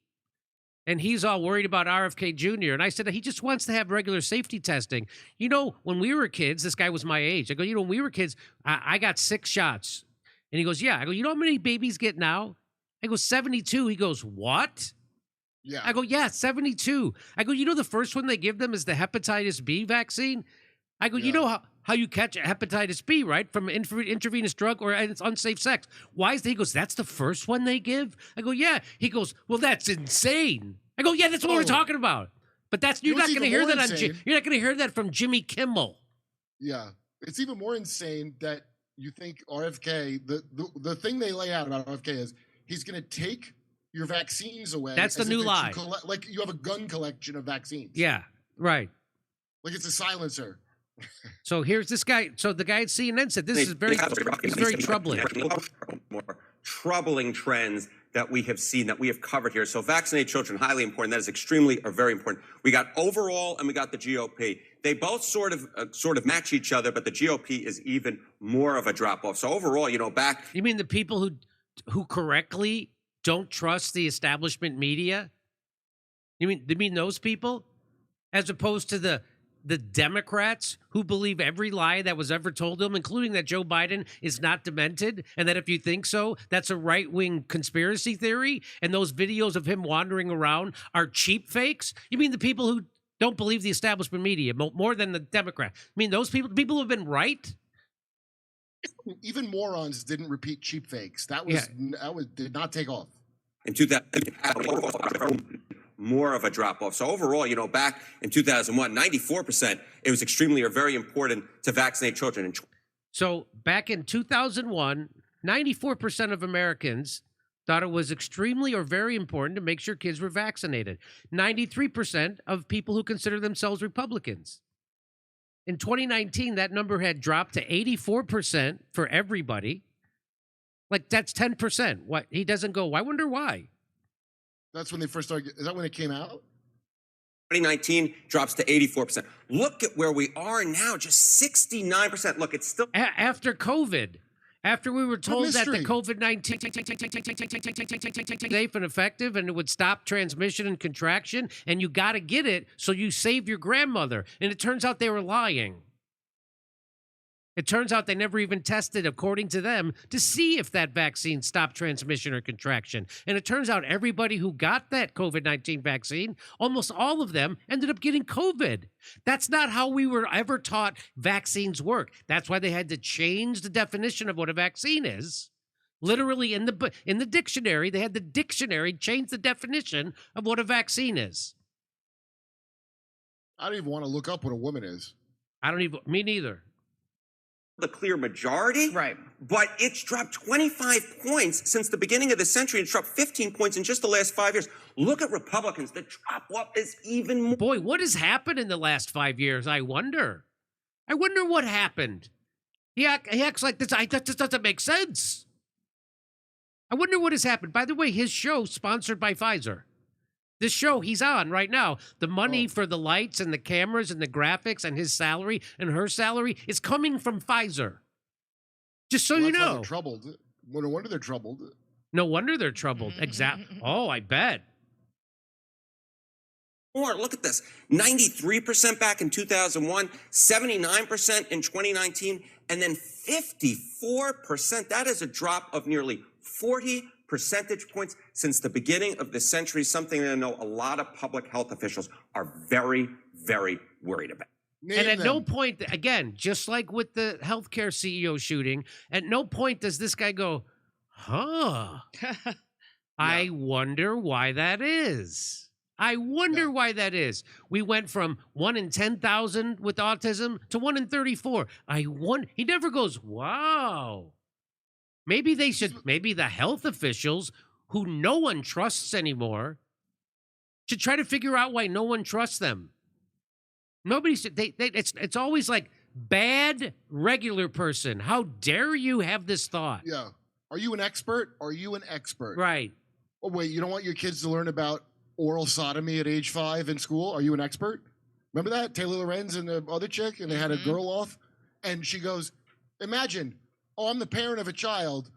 And he's all worried about RFK Jr. And I said, he just wants to have regular safety testing. You know, when we were kids, this guy was my age. I go, when we were kids, I got 6 shots. And he goes, yeah. I go, you know how many babies get now? I go, 72. He goes, what? Yeah. I go, yeah, 72. I go, you know the first one they give them is the hepatitis B vaccine? I go, you know how you catch hepatitis B, right? From intravenous drug or it's unsafe sex. Why is that? He goes, that's the first one they give? I go, yeah. He goes, well, that's insane. I go, yeah, that's what we're talking about. But you're not going to hear that you're not going to hear that from Jimmy Kimmel. Yeah. It's even more insane that you think RFK, the thing they lay out about RFK is he's going to take your vaccines away. That's the new lie. Like you have a gun collection of vaccines. Yeah, right. Like it's a silencer. So here's this guy. So the guy at CNN said this is very troubling. More troubling trends that we have seen, that we have covered here. So vaccinated children, highly important. That is extremely or very important. We got overall and we got the GOP. They both sort of match each other, but the GOP is even more of a drop off. So overall, back. You mean the people who correctly don't trust the establishment media? You mean those people, as opposed to the Democrats who believe every lie that was ever told them, including that Joe Biden is not demented, and that if you think so, that's a right-wing conspiracy theory, and those videos of him wandering around are cheap fakes? You mean the people who don't believe the establishment media more than the Democrats? I mean those people who have been right? Even morons didn't repeat cheap fakes. That did not take off. In 2000, more of a drop off. So overall, back in 2001, 94%, it was extremely or very important to vaccinate children. So back in 2001, 94% of Americans thought it was extremely or very important to make sure kids were vaccinated. 93% of people who consider themselves Republicans. In 2019, that number had dropped to 84% for everybody. Like, that's 10%. What he doesn't go, I wonder why. That's when they first started. Is that when it came out? 2019 drops to 84%. Look at where we are now, just 69%. Look, it's still after COVID. After we were told that the COVID-19 safe and effective and it would stop transmission and contraction, and you got to get it so you save your grandmother. And it turns out they were lying. It turns out they never even tested, according to them, to see if that vaccine stopped transmission or contraction. And it turns out everybody who got that COVID-19 vaccine, almost all of them ended up getting COVID. That's not how we were ever taught vaccines work. That's why they had to change the definition of what a vaccine is. Literally in the dictionary, they had the dictionary change the definition of what a vaccine is. I don't even want to look up what a woman is. Me neither. The clear majority, right? But it's dropped 25 points since the beginning of the century. It's dropped 15 points in just the last 5 years. Look at Republicans. The drop-off is even more. Boy, what has happened in the last 5 years? I wonder what happened. He acts like this. That just doesn't make sense. I wonder what has happened. By the way, his show sponsored by Pfizer. This show he's on right now, the money for the lights and the cameras and the graphics and his salary and her salary is coming from Pfizer. Just so you that's why know. they're troubled. No wonder they're troubled. No wonder they're troubled. Exactly. Oh, I bet. Or look at this, 93% back in 2001, 79% in 2019, and then 54%. That is a drop of nearly 40 percentage points since the beginning of the century, something that I know a lot of public health officials are very, very worried about. And at no point, again, just like with the healthcare CEO shooting, at no point does this guy go, huh, I wonder why that is. I wonder why that is. We went from 1 in 10,000 with autism to 1 in 34. He never goes, wow. Maybe they should, maybe the health officials who no one trusts anymore should try to figure out why no one trusts them. Nobody should, it's always like bad regular person. How dare you have this thought? Yeah. Are you an expert? Are you an expert? Right. Oh, wait, you don't want your kids to learn about oral sodomy at age 5 in school? Are you an expert? Remember that? Taylor Lorenz and the other chick, and they had a girl off, and she goes, imagine, I'm the parent of a child,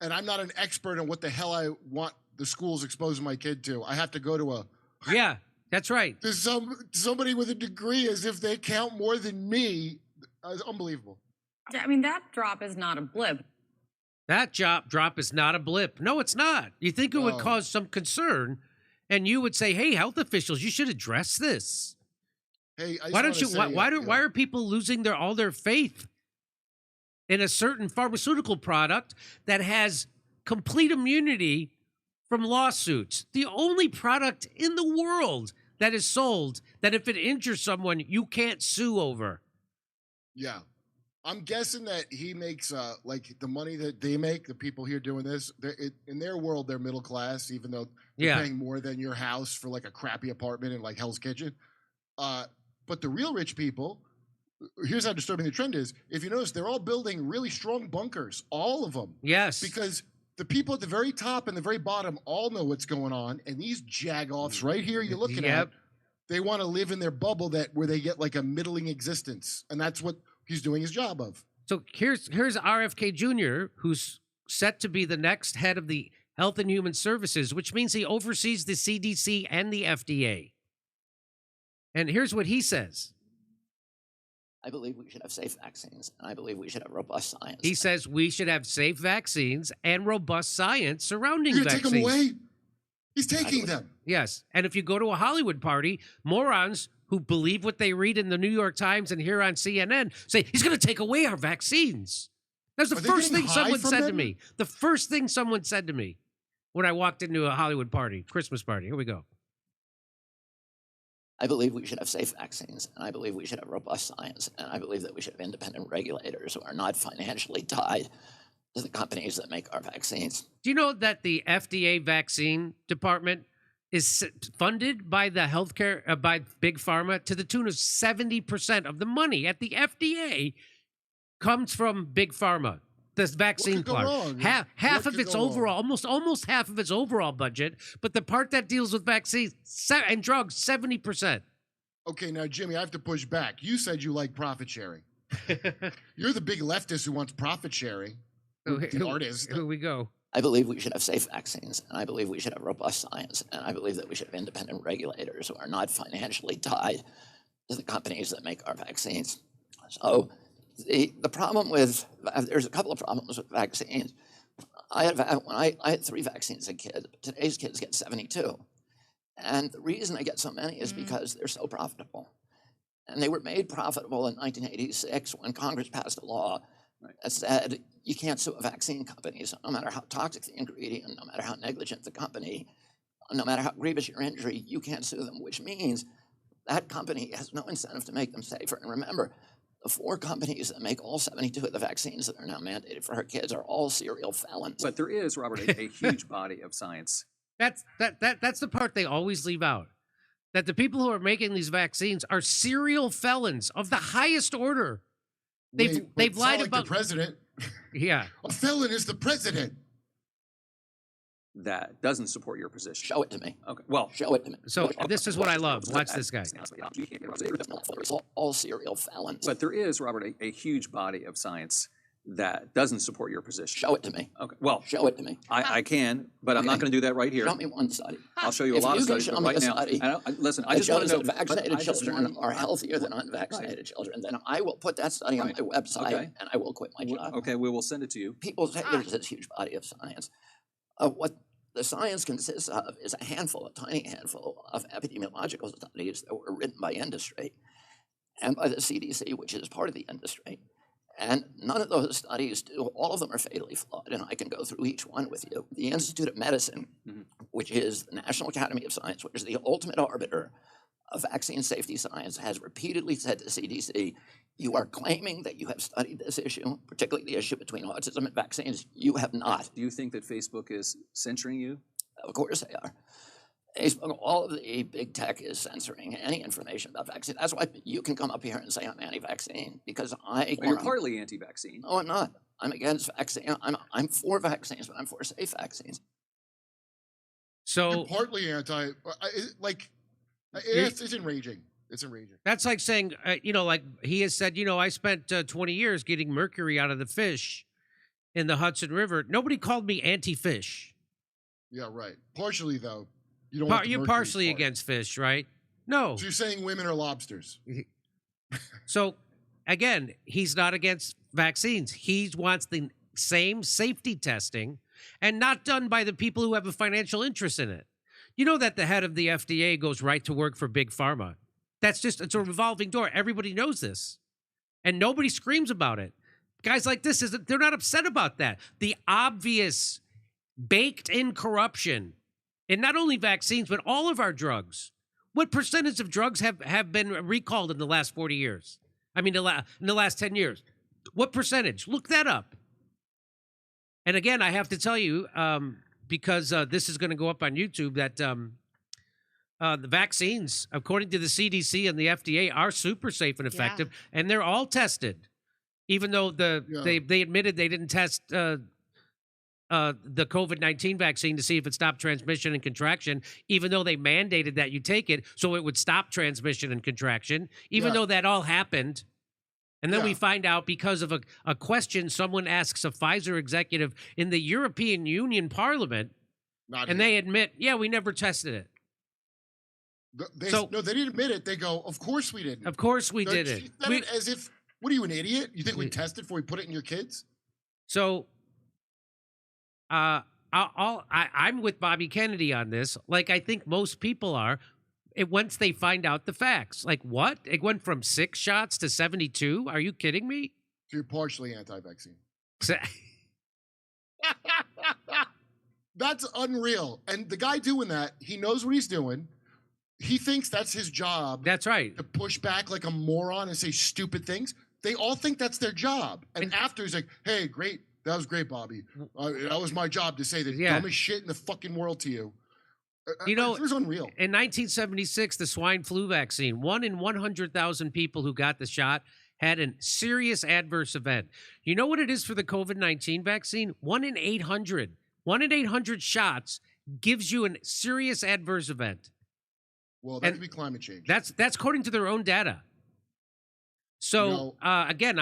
and I'm not an expert on what the hell I want the schools exposing my kid to. I have to go to Yeah, that's right. There's somebody with a degree as if they count more than me. It's unbelievable. I mean, that drop is not a blip. That drop is not a blip. No, it's not. You think it would cause some concern, and you would say, hey, health officials, you should address this. Hey, why don't you? Why are people losing all their faith in a certain pharmaceutical product that has complete immunity from lawsuits? The only product in the world that is sold that if it injures someone, you can't sue over. Yeah. I'm guessing that he makes like the money that they make, the people here doing this, in their world, they're middle class, even though they're paying more than your house for like a crappy apartment in like Hell's Kitchen. But the real rich people, here's how disturbing the trend is. If you notice, they're all building really strong bunkers, all of them. Yes. Because the people at the very top and the very bottom all know what's going on. And these jag-offs right here you're looking at, they want to live in their bubble where they get like a middling existence. And that's what he's doing his job of. So here's RFK Jr., who's set to be the next head of the Health and Human Services, which means he oversees the CDC and the FDA. And here's what he says. I believe we should have safe vaccines, and I believe we should have robust science. He says we should have safe vaccines and robust science surrounding vaccines. Take them away? He's taking them. Yes. And if you go to a Hollywood party, morons who believe what they read in the New York Times and hear on CNN say, he's going to take away our vaccines. That's the first thing someone said to me. The first thing someone said to me when I walked into a Hollywood party, Christmas party. Here we go. I believe we should have safe vaccines, and I believe we should have robust science, and I believe that we should have independent regulators who are not financially tied to the companies that make our vaccines. Do you know that the FDA vaccine department is funded by the healthcare, by Big Pharma to the tune of 70% of the money at the FDA comes from Big Pharma? This vaccine part, half of its overall, almost half of its overall budget, but the part that deals with vaccines and drugs, 70%. Okay, now Jimmy, I have to push back. You said you like profit sharing. You're the big leftist who wants profit sharing. The artist. Here we go. I believe we should have safe vaccines, and I believe we should have robust science, and I believe that we should have independent regulators who are not financially tied to the companies that make our vaccines. So the problem with, there's a couple of problems with vaccines. I had 3 vaccines as a kid. Today's kids get 72. And the reason they get so many is because they're so profitable. And they were made profitable in 1986 when Congress passed a law that said you can't sue a vaccine company. So no matter how toxic the ingredient, no matter how negligent the company, no matter how grievous your injury, you can't sue them, which means that company has no incentive to make them safer. And remember, the 4 companies that make all 72 of the vaccines that are now mandated for our kids are all serial felons. But there is, Robert, a huge body of science. That's the part they always leave out. That the people who are making these vaccines are serial felons of the highest order. They've lied about the president. Yeah. A felon is the president. that doesn't support your position. Show it to me. Okay. Well, show it to me. So this is what I love. Watch this guy. All serial felons. But there is, Robert, a huge body of science that doesn't support your position. Show it to me. Okay. Well, show it to me. I can, but I'm not going to do that right here. Show me one study. I'll show you a lot of studies right now. Listen, I just want to know. Vaccinated children are healthier than unvaccinated children. Then I will put that study on my website, and I will quit my job. Okay, we will send it to you. People say there's this huge body of science. What the science consists of is a tiny handful of epidemiological studies that were written by industry and by the CDC, which is part of the industry. And none of those studies all of them are fatally flawed, and I can go through each one with you. The Institute of Medicine, which is the National Academy of Science, which is the ultimate arbiter of vaccine safety science, has repeatedly said to CDC, you are claiming that you have studied this issue, particularly the issue between autism and vaccines. You have not. Do you think that Facebook is censoring you? Of course they are. Facebook, all of the big tech is censoring any information about vaccine. That's why you can come up here and say I'm anti-vaccine, because you're partly anti-vaccine. No, I'm not. I'm against vaccine. I'm for vaccines, but I'm for safe vaccines. So you're partly anti. It's enraging. It's enraging. That's like saying, like he has said, I spent 20 years getting mercury out of the fish in the Hudson River. Nobody called me anti-fish. Yeah, right. Partially, though. You're partially against fish, right? No. So you're saying women are lobsters. So, again, he's not against vaccines. He wants the same safety testing and not done by the people who have a financial interest in it. You know that the head of the FDA goes right to work for Big Pharma. It's a revolving door. Everybody knows this. And nobody screams about it. Guys like this, they're not upset about that. The obvious baked-in corruption in not only vaccines, but all of our drugs. What percentage of drugs have been recalled in the last 40 years? I mean, in the last 10 years. What percentage? Look that up. And again, I have to tell you, because this is going to go up on YouTube, that the vaccines, according to the CDC and the FDA, are super safe and effective, and they're all tested. Even though they admitted they didn't test the COVID-19 vaccine to see if it stopped transmission and contraction, even though they mandated that you take it so it would stop transmission and contraction, even though that all happened. And then we find out because of a question someone asks a Pfizer executive in the European Union Parliament, they admit, we never tested it. No, they didn't admit it. They go, of course we didn't. Of course we did it. As if, what are you, an idiot? You think we tested before we put it in your kids? So... I'm with Bobby Kennedy on this. Like I think most people are. Once they find out the facts, like what? It went from 6 shots to 72. Are you kidding me? So you're partially anti-vaccine. That's unreal. And the guy doing that, he knows what he's doing. He thinks that's his job. That's right. To push back like a moron and say stupid things. They all think that's their job. And after he's like, hey, great. That was great, Bobby. That was my job to say the dumbest shit in the fucking world to you. It was unreal. In 1976, the swine flu vaccine, 1 in 100,000 people who got the shot had a serious adverse event. You know what it is for the COVID-19 vaccine? 1 in 800. 1 in 800 shots gives you a serious adverse event. Well, that could be climate change. That's according to their own data. So, again,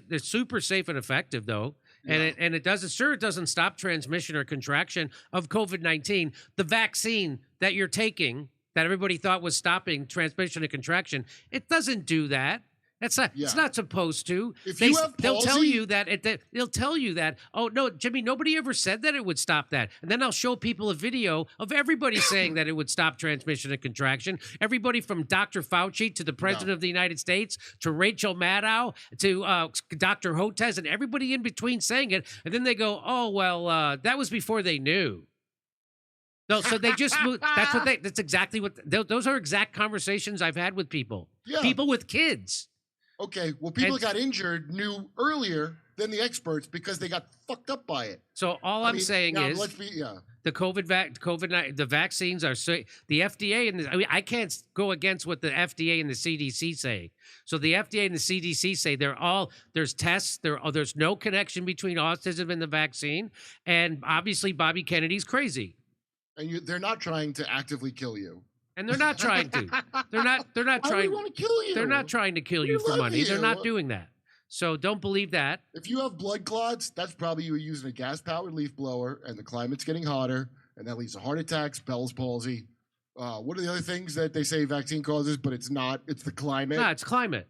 they're super safe and effective, though. And it doesn't stop transmission or contraction of COVID-19. The vaccine that you're taking, that everybody thought was stopping transmission and contraction, it doesn't do that. That's not. It's not supposed to. They'll tell you that. Oh no, Jimmy. Nobody ever said that it would stop that. And then I'll show people a video of everybody saying that it would stop transmission and contraction. Everybody from Dr. Fauci to the President of the United States to Rachel Maddow to Dr. Hotez and everybody in between saying it. And then they go, "Oh well, that was before they knew." No, so they just moved. That's exactly what. Those are exact conversations I've had with people. Yeah. People with kids. Okay, well, people that got injured knew earlier than the experts because they got fucked up by it. So all I'm saying is, the vaccines are the FDA and I can't go against what the FDA and the CDC say. So the FDA and the CDC say there's tests, there's no connection between autism and the vaccine, and obviously Bobby Kennedy's crazy. And they're not trying to actively kill you. And they're not trying to. They're not Why trying. would want to kill you? They're not trying to kill We you for love money. They're you. not doing that. So don't believe that. If you have blood clots, that's probably you using a gas-powered leaf blower, and the climate's getting hotter, and that leads to heart attacks, Bell's palsy. What are the other things that they say vaccine causes, but it's not? It's the climate. No, it's climate.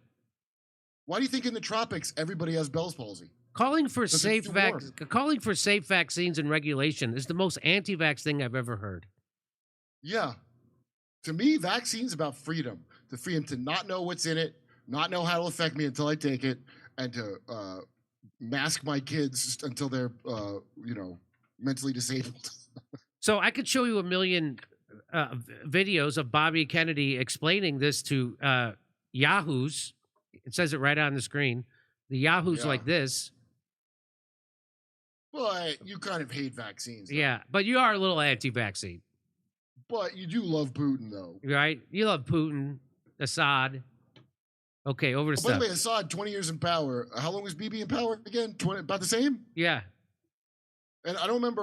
Why do you think in the tropics everybody has Bell's palsy? Calling for Because safe it's too warm. calling for safe vaccines and regulation is the most anti-vax thing I've ever heard. Yeah. To me, vaccines about freedom. The freedom to not know what's in it, not know how it'll affect me until I take it, and to mask my kids until they're, mentally disabled. So I could show you a million videos of Bobby Kennedy explaining this to yahoos. It says it right on the screen. The yahoos Yeah. like this. But you kind of hate vaccines. Though. Yeah, but you are a little anti-vaccine, But you do love Putin, though. right? You love Putin, Assad. Okay, over to By the stuff. way, Assad, 20 years in power. How long was Bibi in power again? 20, about the same? Yeah. And I don't remember